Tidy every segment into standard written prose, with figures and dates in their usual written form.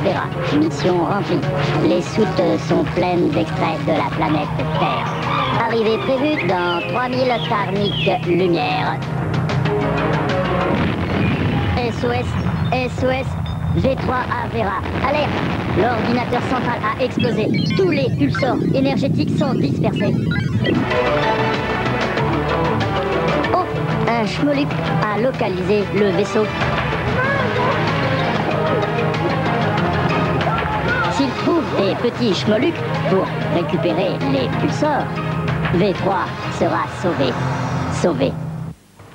Avera. Mission remplie. Les soutes sont pleines d'extraits de la planète Terre. Arrivée prévue dans 3000 Tarnic lumière. SOS, SOS, V3 Avera. Alerte! L'ordinateur central a explosé. Tous les pulsors énergétiques sont dispersés. Oh! Un schmoluc a localisé le vaisseau. S'il trouve des petits schmolucs pour récupérer les pulsors, V3 sera sauvé. Sauvé.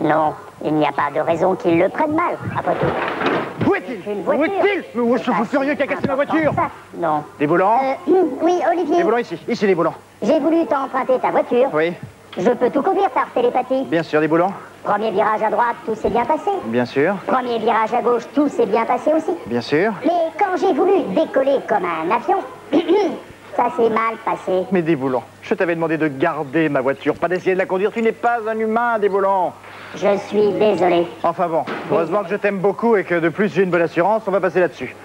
Non, il n'y a pas de raison qu'il le prenne mal, après tout. Où est-il? Où est-il? Mais où est ce fou furieux qui a cassé ma voiture? Non. Les volants? Oui, Olivier. Les volants ici. Ici, les volants. J'ai voulu t'emprunter ta voiture. Oui. Je peux tout conduire par télépathie. Bien sûr, les volants. Premier virage à droite, tout s'est bien passé. Bien sûr. Premier virage à gauche, tout s'est bien passé aussi. Bien sûr. Mais quand j'ai voulu décoller comme un avion, ça s'est mal passé. Mais des volants. Je t'avais demandé de garder ma voiture, pas d'essayer de la conduire. Tu n'es pas un humain, des volants. Je suis désolé. Enfin bon, heureusement que je t'aime beaucoup et que de plus j'ai une bonne assurance, on va passer là-dessus.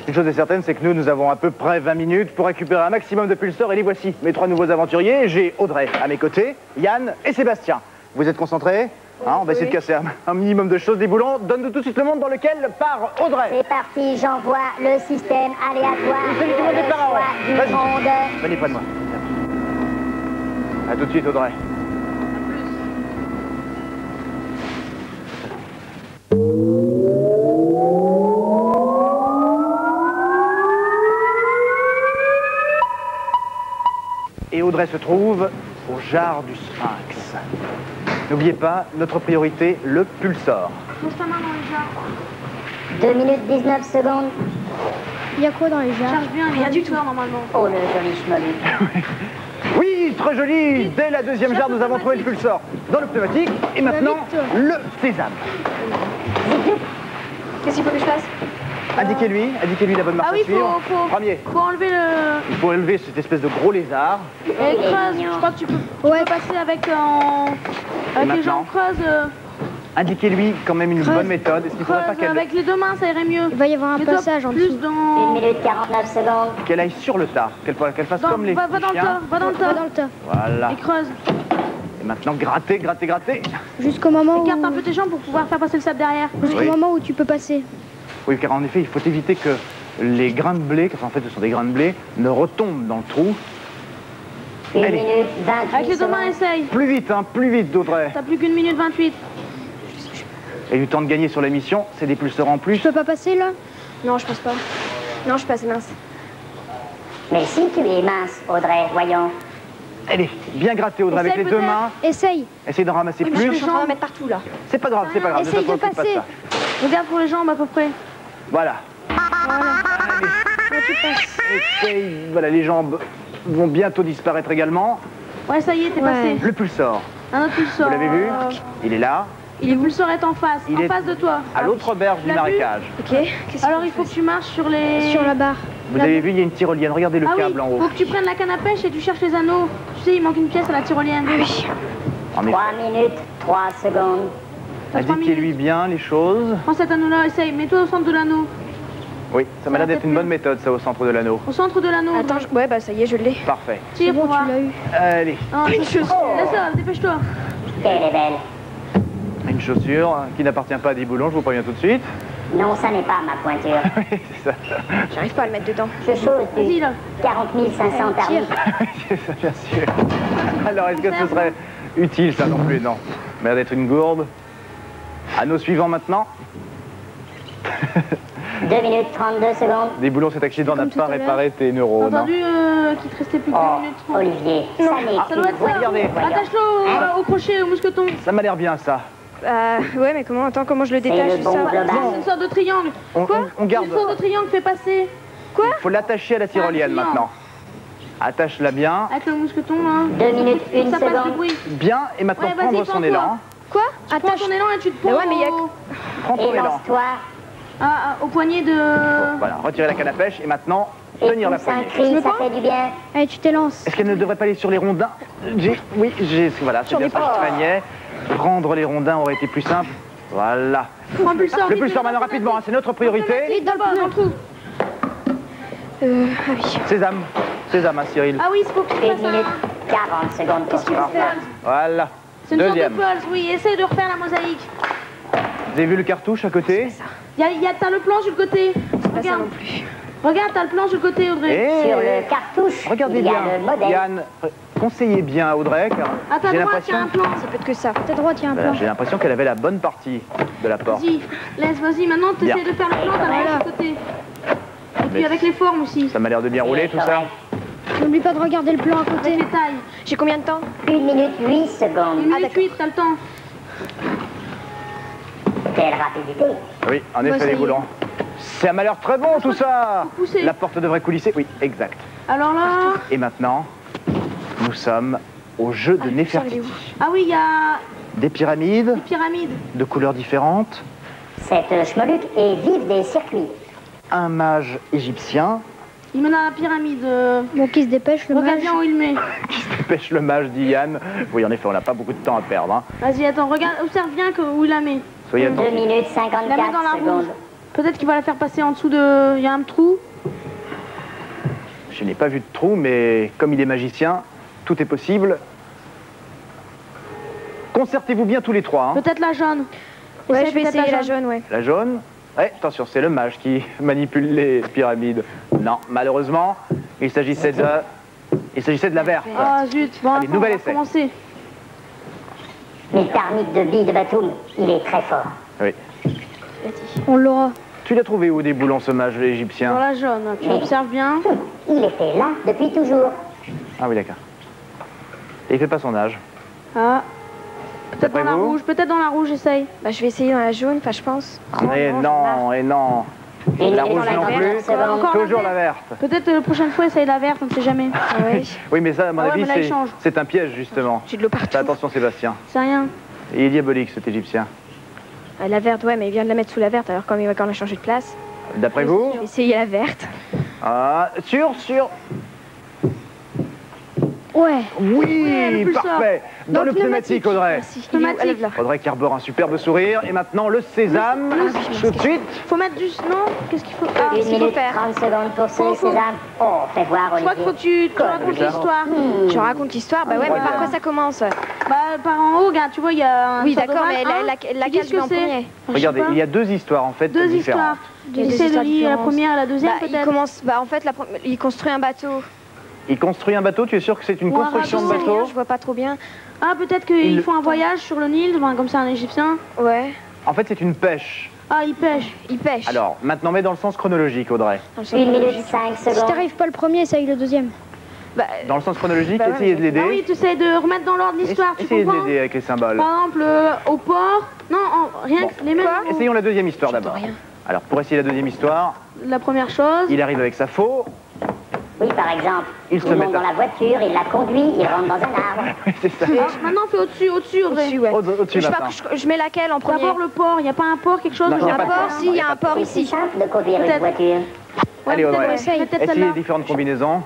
Une chose est certaine, c'est que nous avons à peu près 20 minutes pour récupérer un maximum de pulsors et les voici. Mes 3 nouveaux aventuriers, j'ai Audrey à mes côtés, Yann et Sébastien. Vous êtes concentrés? Hein, on va essayer de casser un minimum de choses. Des boulons, donne-nous tout de suite le monde dans lequel part Audrey. C'est parti, j'envoie le système aléatoire. Salut tout le monde est par du monde. Venez près de moi. À tout de suite, Audrey. Et Audrey se trouve au jar du Sphinx. N'oubliez pas, notre priorité, le pulsor. 2 minutes 19 secondes. Il y a quoi dans les jars? Charge bien, rien du tout normalement. Oh, le joli schmoluc. Oui, très joli. Dès la deuxième jarre, nous avons trouvé le pulsor dans le pneumatique. Et maintenant, le sésame. Qu'est-ce qu'il faut que je fasse? Indiquez-lui la bonne marche Ah oui, à suivre. faut enlever le... Il faut élever cette espèce de gros lézard. Et creuse, je crois que tu peux passer avec les jambes creuses. Indiquez-lui quand même une bonne méthode. Est-ce qu'il faudrait pas Creuse avec les deux mains, ça irait mieux. Il va y avoir un passage en dessous. 1 minute 49 secondes. qu'elle aille sur le tas, qu'elle fasse comme les Va dans le chiens. tas, va dans le tas. Voilà. Et creuse. Et maintenant, gratter. Jusqu'au moment où... Écarte un peu tes jambes pour pouvoir faire passer le sable derrière. Jusqu'au moment où tu peux passer. Oui, car en effet, il faut éviter que les grains de blé, car en fait ce sont des grains de blé, ne retombent dans le trou. 1 Allez. minute 28 Avec les deux mains, secondes. essaye. Plus vite, Audrey. T'as plus qu'une minute 28. Et du temps de gagner sur la mission, c'est des pulseurs en plus. Tu peux pas passer là? Non, je pense pas. Non, je suis pas assez mince. Mais si tu es mince, Audrey, voyons. Allez, bien gratter, Audrey, avec Essaye les deux peut-être. main. Essaye. Essaye d'en ramasser Oui, mais je plus. suis en train de mettre partout là. C'est pas grave, ne Essaye te de préoccupe pas de passer. ça. Regarde pour les jambes à peu près. Voilà. Là, tu passes. Essaye, voilà, les jambes vont bientôt disparaître également. Ouais, ça y est, t'es Ouais. passé. Le pulsor, Un autre pulsor. vous l'avez vu? Il est là, Le pulsor est en face, Il en est face de toi. à l'autre berge du L'as vu? marécage. Ok. Alors il faut que tu marches sur les... Sur la barre. Vous avez vu, il y a une tyrolienne. Regardez le Ah oui, câble en haut. faut que tu prennes la canne à pêche et tu cherches les anneaux. Tu sais, il manque une pièce à la tyrolienne. Oui. En effet. 3 minutes 3 secondes. Indiquez-lui bien les choses. Prends cet anneau-là, essaye. Mets-toi au centre de l'anneau. Oui, ça m'a l'air d'être une bonne méthode, ça, au centre de l'anneau. Au centre de l'anneau. Attends, ouais, bah ça y est, je l'ai. Parfait. C'est Tire bon, pour voir. tu l'as eu. Allez, Non, laisse-la, dépêche-toi. Qu'elle est belle. une chaussure qui n'appartient pas à des boulons, je vous préviens tout de suite. Non, ça n'est pas ma pointure. Oui, c'est ça. J'arrive pas à le mettre dedans. Je chose Vas-y, du là. 40 500 tarniques. C'est ça, bien sûr. Alors, est-ce que ce serait utile, ça non plus? Non. Mais l'air d'être une gourde. Anneau suivant maintenant. 2 minutes 32 secondes. Des boulons, cet accident n'a Comme tout pas à l'heure. réparé tes T'as neurones. entendu qu'il te restait plus que Oh. 1 minute 30. Olivier, ça n'est Ça doit être ça. Regardez. Attache-le au crochet, au mousqueton. Ça m'a l'air bien, ça. Ouais, mais comment? Attends, comment je le C'est détache le ça? bon global. C'est une sorte de triangle. On garde. Une sorte de triangle fait passer Il faut l'attacher à la tyrolienne triangle. maintenant. Attache-la bien. avec le mousqueton là. 2 minutes 1 Ça passe du seconde. bruit. Bien, et maintenant Ouais, vas-y, prendre son prends-toi. élan. Quoi? Tu prends ton élan et tu te Mais prends ouais, mais il y a- Prends ton Et élan. lance-toi. au poignet de... Voilà, retirez la canne à pêche et maintenant Et tenir la pousse un poignée. cri, ça fait du bien. Allez, tu t'élances. Est-ce qu'elle ne devrait pas aller sur les rondins? Oui, voilà, c'est bien ça que je craignais. Prendre les rondins aurait été plus simple. Voilà. Prends le pulsar. Le pulsar maintenant rapidement, hein, c'est notre priorité. Vite, dans le trou. Ah oui. Sésame. Sésame, hein, Cyril. Ah oui, c'est pour que tu 1 fasses minute un... 40 secondes. Qu'est-ce qu'il faut faire? Voilà. C'est une sorte de Deuxième. pulse, oui. Essaye de refaire la mosaïque. Vous avez vu le cartouche à côté? T'as le plan sur le côté. Pas ça Regarde. non plus. Regarde, t'as le plan sur le côté, Audrey. Et Sur le cartouche, regardez il y a bien. le modèle. Yann, conseillez bien à Audrey, car À ta j'ai droite, il y a l'impression... un plan. Ça peut être que ça. Ta droite, il y a un Voilà, plan. j'ai l'impression qu'elle avait la bonne partie de la porte. Vas-y, laisse, vas-y. Maintenant, Bien. t'essayes de faire le plan, t'as le plan sur le côté. Et puis Mais avec les formes aussi. ça m'a l'air de bien rouler tout ça. N'oublie pas de regarder le plan à côté. Avec les tailles. J'ai combien de temps? 1 minute 8 secondes. 1 minute 8, t'as le temps. Quelle rapidité. Oui, en Bah, effet, ça y les est. boulons. Ça m'a l'air très bon tout ça. Faut pousser. La porte devrait coulisser. Oui, exact. Alors là... Et maintenant, nous sommes au jeu de il est Nefertiti. où? Ah oui, il y a Des pyramides des pyramides. de couleurs différentes, Cette schmoluc est vive des circuits. un mage égyptien Il met dans la pyramide. Bon, qui se dépêche, le Regarde mage. bien où il met. qui se dépêche le mage, dit Yann. Oui, en effet, on n'a pas beaucoup de temps à perdre. Hein. Vas-y, attends, regarde, observe bien où il la met. Soyez 2 attentifs. minutes Il la met 54 dans la secondes. rouge. Peut-être qu'il va la faire passer en dessous de... Il y a un trou. Je n'ai pas vu de trou, mais comme il est magicien, tout est possible. Concertez-vous bien tous les trois. Hein. Peut-être la jaune. Ouais, Essaye je vais peut-être essayer la jaune, ouais. La jaune. Attention, c'est le mage qui manipule les pyramides. Non, malheureusement, il s'agissait de la verte. Ah zut, bon, Allez, enfin, nouvel on va essai. commencer. Mais le thermite de bille de Batoum, il est très fort. Oui. On l'aura. Tu l'as trouvé où des boulons, ce mage Dans égyptien? la jaune, tu observes bien. Il était là depuis toujours. Ah oui, d'accord. Et il fait pas son âge. Ah. Peut-être D'après dans la vous rouge, peut-être dans la rouge, essaye. Bah, je vais essayer dans la jaune, enfin, je pense. Et non, et non. Une La minute rouge non 59 plus. secondes. Encore Toujours la la verte. Peut-être la prochaine fois, essaye la verte, on ne sait jamais. Ah ouais. Oui, mais ça, à mon Ah ouais, avis, mais là, il change. c'est un piège, justement. J'ai de l'eau partout. Fais attention, Sébastien. C'est rien. Il est diabolique, cet égyptien. La verte, ouais, mais il vient de la mettre sous la verte, alors comme il va quand même changer de place. D'après vous? Je vais essayer la verte. Ah, sûr. Ouais. Oui, le pulsar. parfait. Dans le pneumatique, Audrey. Merci. Il est où? Elle est là. Audrey qui arbore un superbe sourire. Et maintenant, le sésame. Tout de suite. Faut mettre du... Non. Qu'est-ce qu'il faut... Ah, 1 qu'est-ce qu'il faut minute faire 30 secondes pour Faut- ce sésame. Oh, fais voir, je crois qu'il faut Olivier. que tu racontes ça. l'histoire. Je raconte l'histoire, bah ouais, mais par quoi ça commence? Bah, par en haut, regarde, tu vois, il y a un Oui, sort de d'accord, balle, mais hein. laquelle Tu dis je ce vais que en c'est. premier? Je sais Regardez, pas. il y a deux histoires, en fait, Deux différentes. histoires. Il y a deux Essaye de histoires lire la différentes. première et la deuxième, Bah, il peut-être. commence, bah en fait, il construit un bateau. Il construit un bateau, tu es sûr que c'est une Ou un construction de radeau. Je sais rien, bateau? je vois pas trop bien. Ah, peut-être Il- qu'ils font un voyage sur le Nil, enfin, comme ça, un Égyptien. Ouais, En fait, c'est une pêche. Ah, il pêche. il pêche. Alors, maintenant, mets dans le sens chronologique, Audrey. Dans le sens 1 minute chronologique. 5 Si secondes. t'arrives pas le premier, essaye le deuxième. Bah, Dans le sens chronologique, Bah ouais, essayez de mais- l'aider. Ah oui, tu essayes de remettre dans l'ordre l'histoire, tu Essayez de comprends? l'aider avec les symboles. Par exemple, au port. Non, rien Bon. que les mêmes. mots. Essayons la deuxième histoire d'abord. rien. Alors, pour essayer la deuxième histoire, La première chose. il arrive avec sa faux. Oui, par exemple. Il se Il met monte dans à... la voiture, il la conduit, il rentre dans un arbre. Oui, c'est ça. Ah, maintenant, fais au-dessus, Audrey. Au-dessus, ouais. Au-dessus, Je sais pas, maintenant. je mets laquelle en premier? D'abord le port, il n'y a pas un port, quelque chose Non, il y a Un pas de port, port. si, il y a un port C'est si ici. simple de conduire une Peut-être. voiture. Allez, peut-être, Audrey. ouais, peut-être Essayez celle-là. différentes combinaisons.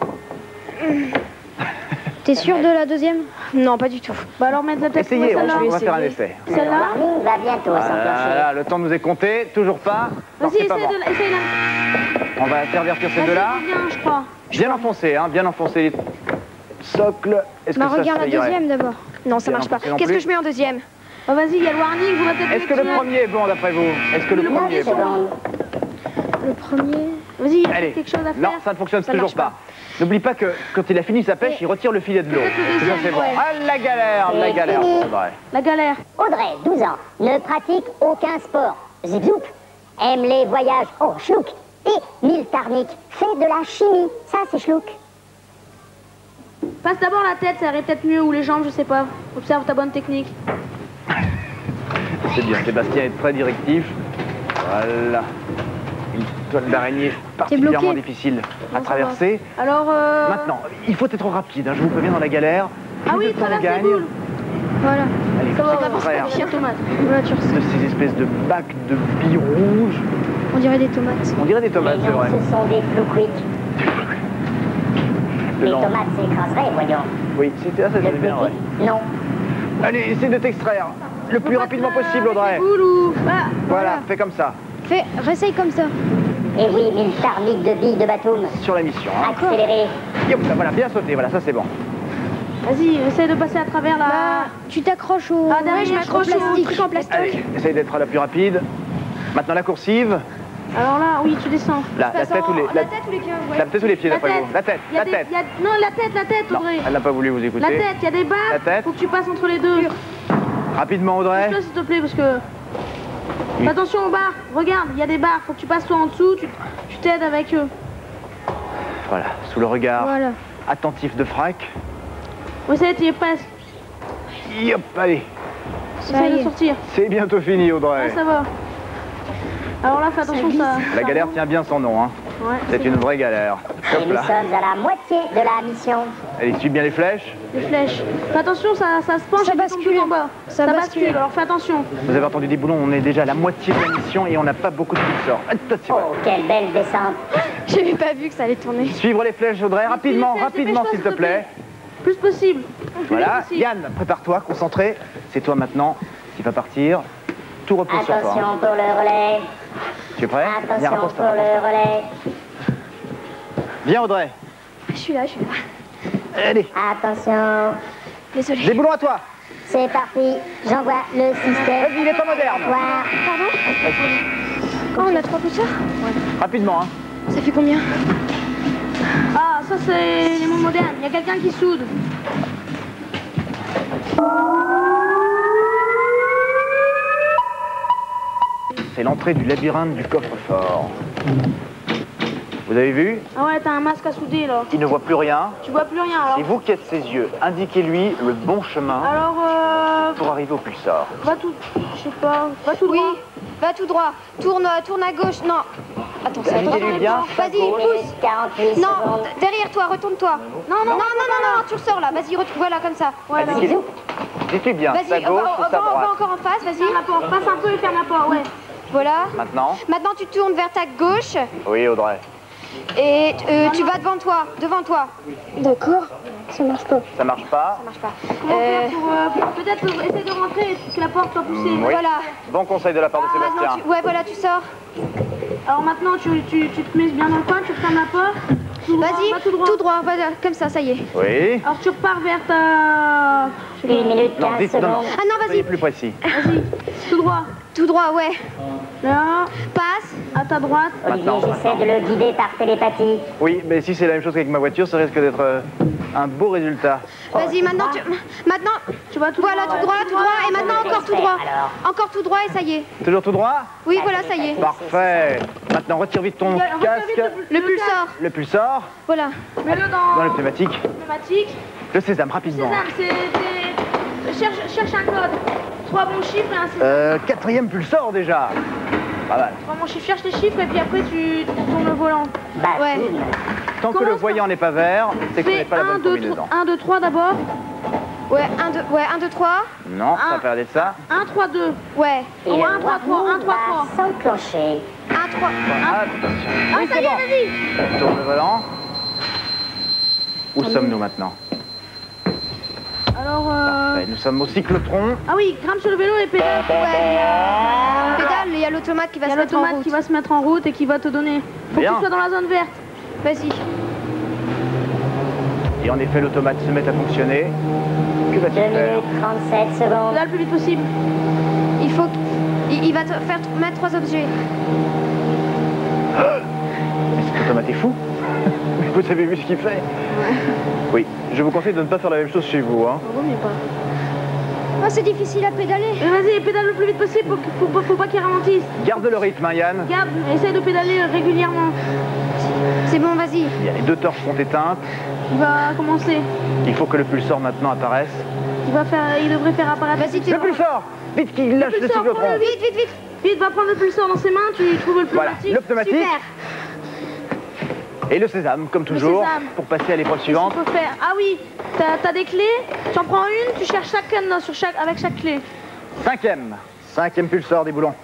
T'es sûr de la deuxième? Non, pas du tout. Bah alors, mettre peut-être Essayez, celle-là. on va essayer. faire un essai. Le Celle-là. warning va bientôt s'enclencher. Voilà, le temps nous est compté, toujours pas. Non, Vas-y, c'est pas essaye bon. essaye la... On va faire vertir ces Vas-y, deux-là. bien, je crois. Bien enfoncer, hein, bien enfoncer les socles. Est-ce Bah que ça, regarde ça la irait? deuxième d'abord. Non, ça Bien marche pas. enfoncé non Qu'est-ce plus. que je mets en deuxième? Bah, vas-y, il y a le warning, vous mettez Est-ce que le premier est bon d'après vous? Est-ce que le premier est 9 bon? secondes. Le premier. Vas-y, il y a Allez. quelque chose à faire. Non, ça ne fonctionne Ça toujours marche pas. N'oublie pas que quand il a fini sa pêche, il retire le filet de l'eau. Peut-être le Ça, deuxième, c'est bon. ouais. Ah, la galère pour Audrey. La galère. Audrey, 12 ans, ne pratique aucun sport. Zip zoup, aime les voyages au schlouk. Et Miltarnik fait de la chimie. Ça, c'est schlouk. Passe d'abord la tête, ça irait peut-être mieux, ou les jambes, je sais pas. Observe ta bonne technique. C'est bien, Sébastien est très directif. Voilà. Une toile d'araignée particulièrement bloqué. difficile à ça traverser. Alors, Maintenant, il faut être rapide, hein, je vous préviens dans la galère. Ah Plus oui, de temps on traverse les gagne. boules. Voilà. Allez, Ça va, faut on va s'extraire faire tomate. Voilà, tu de ressens. ces espèces de bacs de billes rouges. On dirait des tomates. On dirait des tomates, Mais c'est non, vrai. ce sont des flouquiques. Les Non. tomates s'écraseraient, voyons. Oui, c'était ça, Le c'est bien, ouais. flouquique, non. Allez, essaie de t'extraire le plus rapidement possible, Audrey. Boule ou... Ah, Voilà, fais comme ça. Fais, réessaye comme ça. Et oui, 1000 tarniques de billes de Batum. sur la mission. Hein. Accélérez. Yop, voilà, bien sauté, voilà, ça c'est bon. Vas-y, essaye de passer à travers la... Tu t'accroches au... Ah, derrière, je m'accroche au truc en plastique. Allez, essaye d'être la plus rapide. Maintenant la coursive. Alors là, oui, tu descends. La tête ou les... La tête ou les pieds, ouais. La tête ou les pieds, La d'après tête. vous? La tête, Il y a la des- tête. il y a- Non, la tête, Non, Audrey. elle n'a pas voulu vous écouter. La tête, il y a des barres. La tête. Faut que tu passes entre les deux. Rapidement, Audrey. Pousse-le, s'il te plaît, parce que... Fais attention aux barres. Regarde, il y a des barres. Faut que tu passes toi en dessous. Tu t'aides avec eux. Voilà, sous le regard Voilà. attentif de Frac. Oui, ça y est, tu y es presque. Yop, allez. Ça Essaye y de est. sortir. C'est bientôt fini, Audrey. Ouais, ça va. Alors là, fais attention, ça... La galère tient bien son nom, hein. Ouais, C'est une vraie galère. Et Hop nous là. sommes à la moitié de la mission. Allez, suis bien les flèches. les flèches. Fais attention, ça se penche Ça et tu tombes bascule. tout en bas. Ça bascule. alors fais attention. Vous avez entendu des boulons, on est déjà à la moitié de la mission et on n'a pas beaucoup de pulsors. Attention. Oh, quelle belle descente. J'avais pas vu que ça allait tourner. Suivre les flèches, Audrey, rapidement, flèches, rapidement, dépêche-toi, s'il te plaît. Plus possible. Plus Voilà, possible. Yann, prépare-toi, concentré. C'est toi maintenant qui va partir. Tout repose sur toi. hein. Attention pour le relais. Tu es prêt? Viens, Attention repose-toi. pour le relais. Viens, Audrey. Je suis là, je suis là. Allez, Attention. Désolée. des boulons à toi. C'est parti. J'envoie le système. Vas-y, il est pas moderne. Voir. Oh, on a 3 pousseurs. Rapidement, hein. Ça fait combien? Ah, ça c'est les mots modernes. Il y a quelqu'un qui soude. C'est l'entrée du labyrinthe du coffre-fort. Vous avez vu? Ah ouais, t'as un masque à souder là. Il ne voit plus rien. Tu vois plus rien alors. C'est vous qui êtes ses yeux. Indiquez-lui le bon chemin Alors, pour arriver au pulsar. va tout. Je sais pas. Va tout Oui, droit. va tout droit. Tourne à gauche. Non. Attends, ça Indiquez-lui bien. Vas-y, pousse. 48 Non, secondes. derrière toi, retourne-toi. Non, tu ressors là. Vas-y, voilà comme ça. Ouais, là. Indiquez-lui. Dites-lui bien, Vas-y, sa gauche ou sa va droite. encore en face, vas-y. Ferme la porte. Passe un peu et ferme la porte. Ouais. Voilà. Maintenant. Maintenant, tu tournes vers ta gauche Oui, Audrey. et tu vas devant toi. D'accord. Ça marche pas. Ça marche pas. Ça marche pas. Comment faire pour peut-être essayer de rentrer et que la porte soit poussée. Oui. Voilà. Bon conseil de la part de Maintenant, Sébastien. voilà, tu sors. Alors maintenant, tu te mets bien dans le coin, tu fermes la porte. Tout droit, Vas-y, va tout droit. tout droit, voilà, comme ça y est. Oui. Alors tu repars vers ta... 1 minute Non, 15 dites, non, non. secondes. Ah non, Soyez vas-y, plus précis. Vas-y, tout droit. tout droit, ouais. Là, Passe. à ta droite. Olivier, Maintenant, j'essaie de le guider par télépathie. Oui, mais si c'est la même chose qu'avec ma voiture, ça risque d'être un beau résultat. Vas-y, maintenant, maintenant, Tu vas tout voilà, droit. tout droit, et maintenant encore tout droit. Alors. Encore tout droit et ça y est. Toujours tout droit? Oui, voilà, ça y est. Parfait. Maintenant, retire vite ton Regarde, casque. vite Le pulsar, Le pulsar. voilà. Mets-le Dans le dans pneumatique. le pneumatique. Le sésame, rapidement. Sésame, cherche un code. 3 bons chiffres et un sésame. Quatrième pulsar déjà. Pas mal. 3 bons chiffres, cherche les chiffres et puis après tu tournes le volant. Batum. Ouais. Tant que le Commence voyant n'est pas vert, c'est que ce n'est Fais pas la 1, bonne 2, combinaison. 3 d'abord. Ouais, 1, 2, 3. Non, ça Un. va faire de ça. 1, 3, 2. Ouais. Et Oh, le 1, 3, 3, 1, 3, 3. va s'enclencher. 1, 3. Attention. Ah, ça y est, vas-y. Tourne le volant. Où sommes-nous maintenant? Alors, Ouais, nous sommes au cyclotron. ah oui, grimpe sur le vélo et pédale. Ouais. Pédale, il y a l'automate qui va Il y a se mettre en l'automate route. qui va se mettre en route et qui va te donner. Faut Bien. que tu sois dans la zone verte. Vas-y. Et en effet, l'automate se met à fonctionner. Que 2 va-t-il faire? minutes 37 secondes. Pédale le plus vite possible. Il faut il va te faire mettre 3 objets. Mais cet automate est fou. Vous avez vu ce qu'il fait? Oui, je vous conseille de ne pas faire la même chose chez vous. Hein. Vaut mieux pas. Ah, c'est difficile à pédaler. Vas-y, pédale le plus vite possible. Faut pas qu'il ralentisse. Garde le rythme, hein, Yann. Garde, essaye de pédaler régulièrement. C'est bon, vas-y. Les deux torches sont éteintes. Il va commencer. Il faut que le pulsar maintenant apparaisse. Il devrait faire apparaître. Vas-y, tu Le pulsar! Vite qu'il lâche le pulsar, cyclotron. prends-le Vite, vite, vite. Vite, va prendre le pulsar dans ses mains, tu trouves le Voilà, pneumatique. le pneumatique. Super. Et le sésame, comme toujours, sésame. pour passer à l'épreuve Qu'est-ce suivante. qu'il faut faire? Ah oui, t'as des clés, tu en prends une, tu cherches chaque cadenas avec chaque clé. Cinquième pulsar des boulons.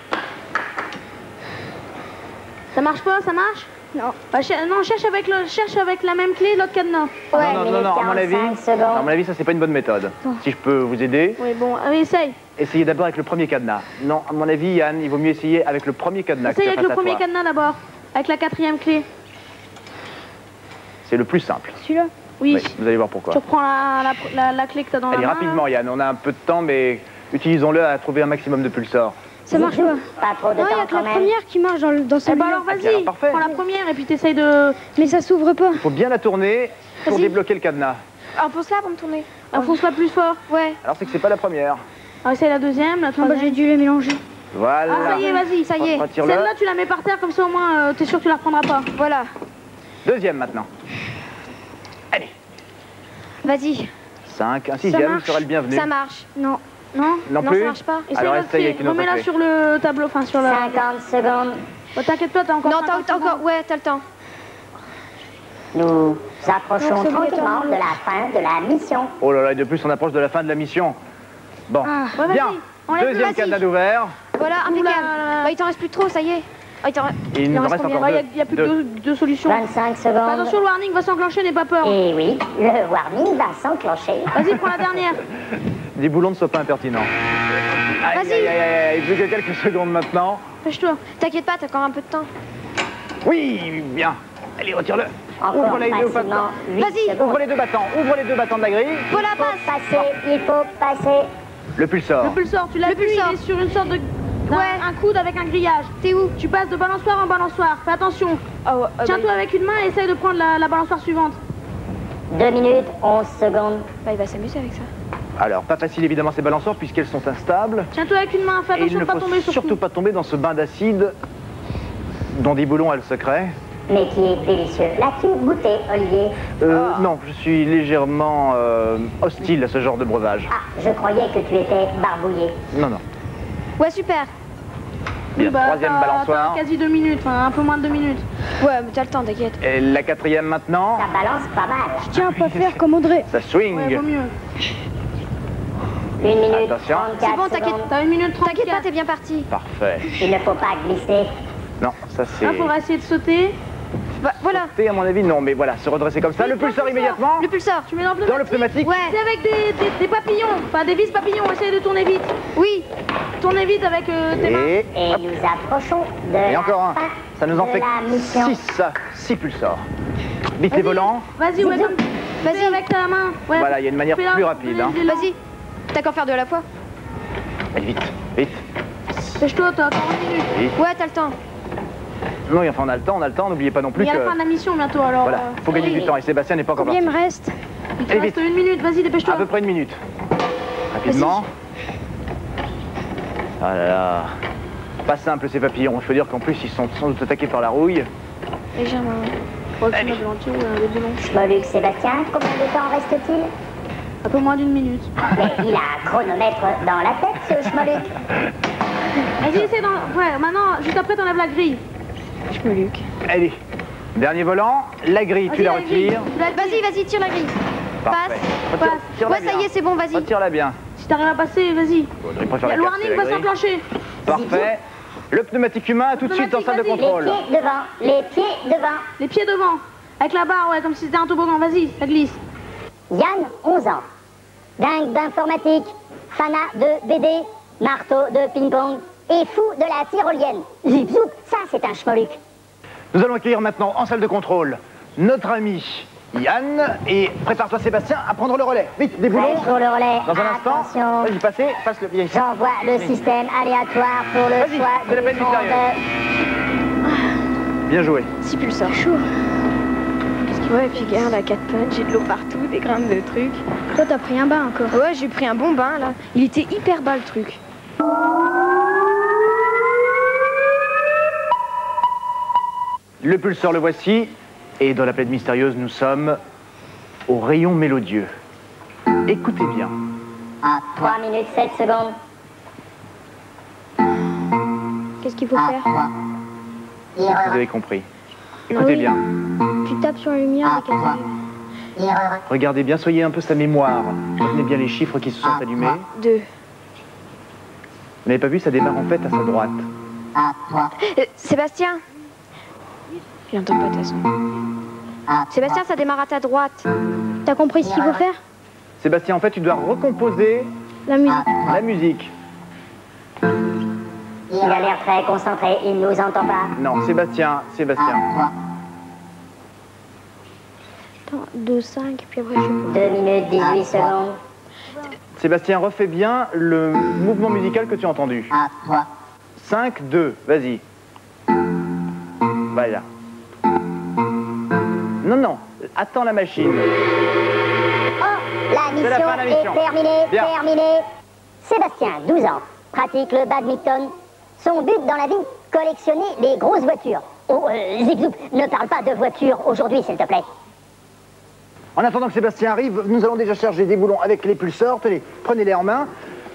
Ça marche pas, ça marche? Non. Bah, non, cherche avec la même clé l'autre cadenas. Ouais, non, non, non, à mon avis, 45 secondes. à mon avis, ça c'est pas une bonne méthode. Si je peux vous aider, Oui, bon, allez, essaye. essayez d'abord avec le premier cadenas. Non, à mon avis, Yann, il vaut mieux essayer avec le premier cadenas. Essaye qui avec est face le à premier toi. cadenas d'abord. Avec la 4e clé. C'est le plus simple. Celui-là. Oui. Oui, vous allez voir pourquoi. Tu reprends la clé que tu as dans la Allez, main. rapidement, Yann, on a un peu de temps, mais utilisons-le à trouver un maximum de pulsars. Ça marche pas. Pas trop de Non, il y temps a que quand la même. première qui marche dans Eh celui-là. ben alors bien, vas-y, parfait. prends la première et puis t'essayes de... Mais ça s'ouvre pas. Il faut bien la tourner pour Vas-y. débloquer le cadenas. Enfonce-la pour me tourner. Enfonce-la plus fort. Ouais. Alors c'est que c'est pas la première. Alors essaye la deuxième, la Non, bah, troisième. j'ai dû les mélanger. Voilà. Ah ça y est, vas-y. Ça y est. Retire-le. Celle-là tu la mets par terre comme ça au moins t'es sûr que tu la reprendras pas. Voilà. Deuxième maintenant. Allez. Vas-y. 5, un sixième marche. serait le bienvenu. Ça marche. Non. Non. Non Non, plus ça marche pas. Essaye Alors l'autre essaye clé. avec une autre Remets-la clé. sur le tableau, enfin sur la... 50 secondes. Oh, t'inquiète pas, t'as encore Non, 50 t'as encore. secondes. Ouais, t'as le temps. Nous approchons Donc, c'est tranquillement obligatoirement de la fin de la mission. Oh là là, et de plus on approche de la fin de la mission. Bon, Ouais, vas-y. bien. Enlève-le, Deuxième vas-y. cadenas ouvert. Voilà, Oula, impeccable. là, là. Bah, il t'en reste plus trop, ça y est. Ah, Il nous en reste reste combien encore Il deux. n'y a plus que Deux. deux solutions. 25 secondes. Attention, le warning va s'enclencher, n'aie pas peur. Et oui, le warning va s'enclencher. Vas-y, prends la dernière. Des boulons ne soient pas impertinents. Aïe, Vas-y. aïe, aïe, aïe, aïe, plus que quelques secondes maintenant. Dépêche-toi. T'inquiète pas, t'as encore un peu de temps. Oui, bien. Allez, retire-le. Encore Ouvre les deux battants. facilement 8 Vas-y. secondes. Ouvre les deux battants. Ouvre les deux battants de la grille. Voilà, Il faut passe. passer, il faut passer. Le pulsar. Le pulsar, tu l'as Le vu, pulsar. il est sur une sorte de... Ouais. Un coude avec un grillage. T'es où? Tu passes de balançoire en balançoire. Fais attention. Tiens-toi avec une main et essaye de prendre la balançoire suivante. 2 minutes, 11 secondes. Bah, il va s'amuser avec ça. Alors, pas facile évidemment ces balançoires puisqu'elles sont instables. Tiens-toi avec une main. Fais Et il attention ne de pas faut tomber sur surtout pas tomber dans ce bain d'acide dont des boulons a le secret. Mais qui est délicieux. L'as-tu goûté, Olivier? Non, je suis légèrement hostile à ce genre de breuvage. Ah, je croyais que tu étais barbouillé. Non, non. Ouais, super. Bien, troisième t'as balançoire. quasi 2 minutes, enfin un peu moins de 2 minutes. Ouais, mais t'as le temps, t'inquiète. Et la quatrième maintenant. Ça balance pas mal. Tiens, pas faire comme Audrey. Ça swing. Ouais, vaut mieux. 1 minute, Attention. 34 C'est bon, t'inquiète. secondes. T'as 1 minute 34. T'inquiète pas, t'es bien parti. Parfait. Il ne faut pas glisser. Non, ça c'est... Là, faudra essayer de sauter. Bah, voilà. Sauter, à mon avis, non, mais voilà, se redresser comme ça. Oui, Le pulsar le immédiatement. Le pulsar. Tu mets dans le Dans le pneumatique. pneumatique. Ouais. C'est avec des papillons, enfin des vis papillons. Essaye de tourner vite. Oui. Tournez vite avec tes mains. Et... Et nous approchons de Et encore un. la fin Ça nous en de fait la mission. 6 pulsars. Vite les volants. Vas-y, ouais, comme... Vas-y. Fais avec ta main. Ouais. Voilà, il y a une manière Fais-la, plus rapide, hein. fais-la. Vas-y. T'as qu'à en faire deux à la fois. Allez, vite, vite, Dépêche-toi, t'as encore 1 minute. vite. Ouais, t'as le temps. Non, enfin, on a le temps, n'oubliez pas non plus Il y a que... la fin de la mission bientôt alors. Voilà, faut gagner oui. du temps et Sébastien n'est pas encore Combien il parti. me reste? Il te Allez, reste vite. 1 minute, vas-y, dépêche-toi. À peu près 1 minute. Rapidement. Ah là là. Pas simple ces papillons, il faut dire qu'en plus ils sont sans doute attaqués par la rouille. Légèrement. Oh, tu mets de l'entier ou des boulons. Schmoluc, Sébastien, combien de temps reste-t-il? Un peu moins d'1 minute. Mais il a un chronomètre dans la tête, ce Schmoluc. Vas-y, essaie d'en... Ouais, maintenant, juste après, t'enlèves la grille. Je me luque. Allez, dernier volant, la grille, tu Vas-y, la grille. retires. Tu la tires. Vas-y, vas-y, tire la grille. Parfait. Passe. Retire-la Ouais, ça y bien. est, c'est bon, vas-y. Retire-la bien. Si t'arrives à passer, vas-y. Audrey préfère la Le casser, warning la va grille. s'enclencher. Parfait. Le pneumatique humain, tout de suite en salle de Pneumatique, Les contrôle. pieds devant, les pieds devant. Les pieds devant. Avec la barre, ouais, comme si c'était un toboggan. Vas-y, ça glisse. Yann, 11 ans. Dingue d'informatique, fanat de BD, marteau de ping-pong et fou de la tyrolienne. Zip zoup, ça c'est un Schmoluc. Nous allons accueillir maintenant en salle de contrôle notre ami Yann. Et prépare-toi Sébastien à prendre le relais. Vite, des boulons. Prêt pour le relais. Dans un instant. Attention. Vas-y, passez, passe le pied. J'envoie le système aléatoire pour le Vas-y, choix c'est la du peine du monde. Bien joué. 6 pulsars. Chaud. Ouais, et puis regarde, à 4 pattes, j'ai de l'eau partout, des grains de trucs. Toi, t'as pris un bain encore. Ouais, j'ai pris un bon bain là. Il était hyper bas le truc. Le pulsar, le voici. Et dans la plaine mystérieuse, nous sommes au rayon mélodieux. Écoutez bien. 3 minutes 7 secondes. Qu'est-ce qu'il faut faire? Vous avez compris. Écoutez oui. bien. Tu tapes sur la lumière et qu'elle s'allume. Regardez bien, soyez un peu sa mémoire. Retenez bien les chiffres qui se sont allumés. 2. Vous n'avez pas vu, ça démarre en fait à sa droite. Sébastien. Il entend pas de toute façon. Sébastien, ça démarre à ta droite. T'as compris ce qu'il faut faire? Sébastien, en fait, tu dois recomposer La musique. la musique. Il a l'air très concentré, il nous entend pas. Non, Sébastien. Attends, 2, 5, puis après je sais 2 minutes 18 secondes. Sébastien, refais bien le mouvement musical que tu as entendu. 5, 2, vas-y. Voilà. Non, attends la machine. Oh, la C'est la mission fin de la mission. est terminée, Bien. terminée. Sébastien, 12 ans, pratique le badminton. Son but dans la vie, collectionner les grosses voitures. Oh, Zip Zoup, ne parle pas de voitures aujourd'hui, s'il te plaît. En attendant que Sébastien arrive, nous allons déjà charger des boulons avec les pulseurs. Tenez, prenez-les en main.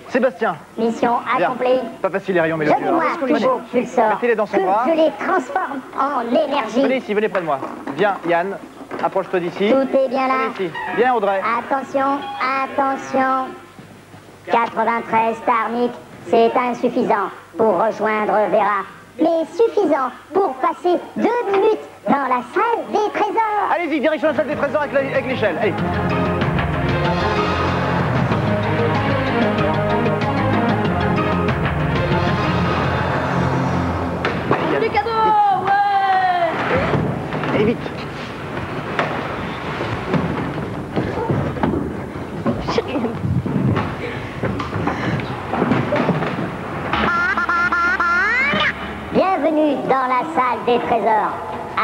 Sébastien. Mission Bien. accomplie. Pas facile les rayons mélodieux. Jetez-moi tous vos pulseurs, Mettez-les dans son que bras. je les transforme en énergie. Venez ici, venez près de moi. Viens, Yann, approche-toi d'ici. Tout est bien là. Venez ici. Viens, Audrey. Attention, attention. 93 Starnik, c'est insuffisant pour rejoindre Vera. Mais suffisant pour passer 2 minutes dans la salle des trésors. Allez-y, direction la salle des trésors avec l'échelle. Allez. Des cadeaux, ouais. Allez, vite. Bienvenue dans la salle des trésors.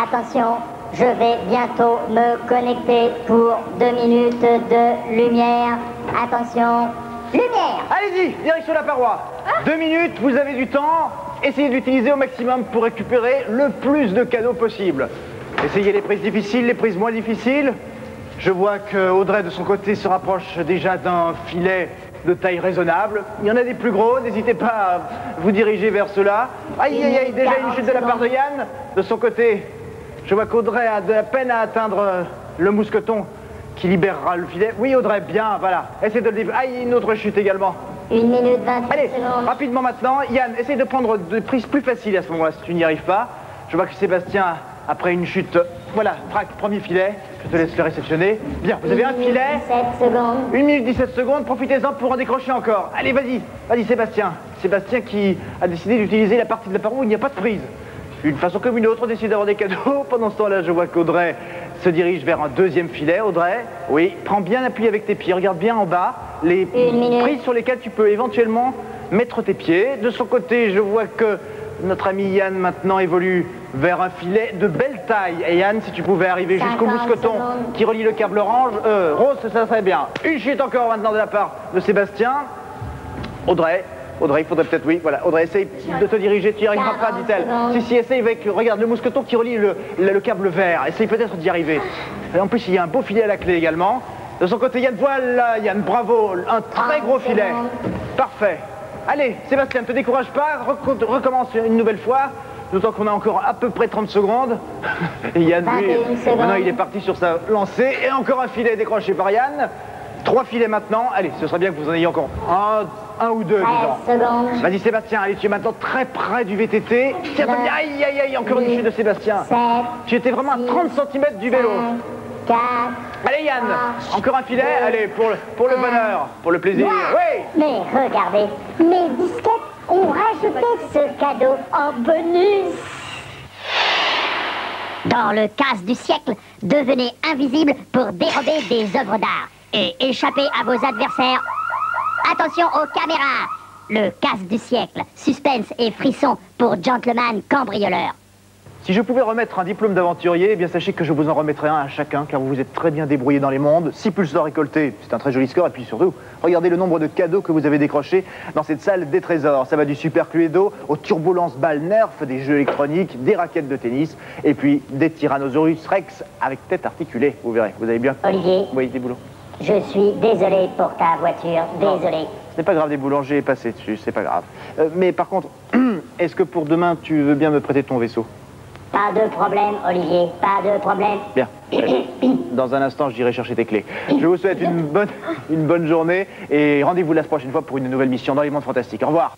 Attention, je vais bientôt me connecter pour 2 minutes de lumière. Attention, lumière. Allez-y, direction la paroi. 2 minutes, vous avez du temps. Essayez de l'utiliser au maximum pour récupérer le plus de cadeaux possible. Essayez les prises difficiles, les prises moins difficiles. Je vois que Audrey, de son côté, se rapproche déjà d'un filet de taille raisonnable. Il y en a des plus gros, n'hésitez pas à vous diriger vers ceux-là. Aïe, aïe, aïe, déjà une chute de la part de Yann. De son côté, je vois qu'Audrey a de la peine à atteindre le mousqueton qui libérera le filet. Oui, Audrey, bien, voilà. Essayez de le libérer. Aïe, une autre chute également. 1 minute 28 Allez, secondes. rapidement maintenant. Yann, essaye de prendre des prises plus faciles à ce moment-là, si tu n'y arrives pas. Je vois que Sébastien, après une chute, voilà, traque, premier filet. Je te laisse le réceptionner. Bien, vous avez un filet. 17 secondes. 1 minute 17 secondes, profitez-en pour en décrocher encore. Allez, vas-y, vas-y Sébastien. Sébastien qui a décidé d'utiliser la partie de la paroi où il n'y a pas de prise. Une façon comme une autre, on décide d'avoir des cadeaux. Pendant ce temps-là, je vois qu'Audrey se dirige vers un deuxième filet. Audrey, oui, prends bien appui avec tes pieds, regarde bien en bas. Les prises sur lesquelles tu peux éventuellement mettre tes pieds. De son côté, je vois que notre ami Yann maintenant évolue vers un filet de belle taille. Et Yann, si tu pouvais arriver jusqu'au 50 mousqueton secondes. qui relie le câble rose, ça serait bien. Une chute encore maintenant de la part de Sébastien. Audrey, il faudrait peut-être, oui, voilà. Audrey, essaye de te diriger, tu n'y arriveras pas, 40 dit-elle. secondes. Si, essaye avec, regarde, le mousqueton qui relie le câble vert. Essaye peut-être d'y arriver. Et en plus, il y a un beau filet à la clé également. De son côté, Yann, voilà, Yann, bravo, un très gros filet. Parfait. Allez, Sébastien, ne te décourage pas, recommence une nouvelle fois. D'autant qu'on a encore à peu près 30 secondes. Et Yann, lui, 21 secondes. maintenant il est parti sur sa lancée. Et encore un filet décroché par Yann. 3 filets maintenant. Allez, ce serait bien que vous en ayez encore un ou deux, 13 disons. secondes. Vas-y Sébastien, allez, tu es maintenant très près du VTT. Tiens, aïe, aïe, aïe, encore une chute de Sébastien. 7, Tu étais vraiment à 30 cm du vélo. 4, Allez Yann, encore un filet. Allez, pour le bonheur, pour le plaisir. Oui. Mais regardez, mes disquettes ont rajouté ce cadeau en bonus. Dans le casse du siècle, devenez invisible pour dérober des œuvres d'art et échapper à vos adversaires. Attention aux caméras. Le casse du siècle, suspense et frisson pour gentleman cambrioleur. Si je pouvais remettre un diplôme d'aventurier, eh bien sachez que je vous en remettrai un à chacun, car vous vous êtes très bien débrouillés dans les mondes. 6 pulsars récoltés, c'est un très joli score, et puis surtout, regardez le nombre de cadeaux que vous avez décrochés dans cette salle des trésors. Ça va du Super Cluedo aux turbulences balles Nerf, des jeux électroniques, des raquettes de tennis, et puis des Tyrannosaurus Rex avec tête articulée, vous verrez, vous avez bien... Olivier, Oui, des boulons. je suis désolé pour ta voiture, désolé. Ce n'est pas grave, des boulons, j'ai passé dessus, c'est pas grave. Mais par contre, est-ce que pour demain, tu veux bien me prêter ton vaisseau? Pas de problème, Olivier, pas de problème. Bien. Dans un instant, j'irai chercher tes clés. Je vous souhaite une bonne journée et rendez-vous la prochaine fois pour une nouvelle mission dans les mondes fantastiques. Au revoir.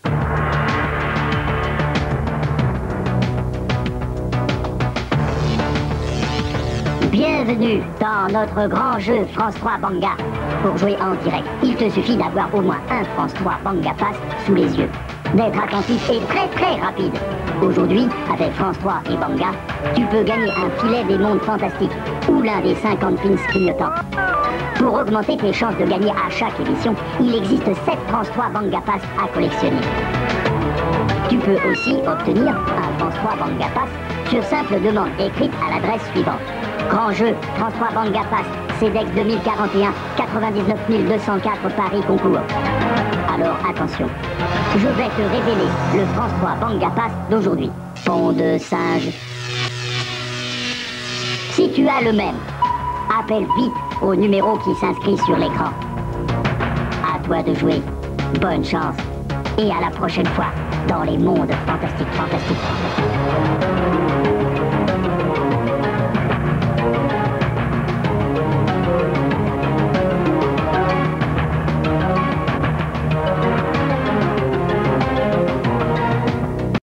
Bienvenue Bienvenue dans notre grand jeu France 3 Banga. Pour jouer en direct, il te suffit d'avoir au moins un France 3 Banga Pass sous les yeux. D'être attentif et très rapide. Aujourd'hui, avec France 3 et Banga, tu peux gagner un filet des mondes fantastiques ou l'un des 50 pins clignotants. Pour augmenter tes chances de gagner à chaque émission, il existe 7 France 3 Banga Pass à collectionner. Tu peux aussi obtenir un France 3 Banga Pass sur simple demande écrite à l'adresse suivante. Grand jeu, France 3 Banga Pass, CEDEX 2041, 99 204 Paris Concours. Alors attention, je vais te révéler le France 3 Banga Pass d'aujourd'hui. Pont de singe. Si tu as le même, appelle vite au numéro qui s'inscrit sur l'écran. À toi de jouer. Bonne chance. Et à la prochaine fois dans les mondes fantastiques.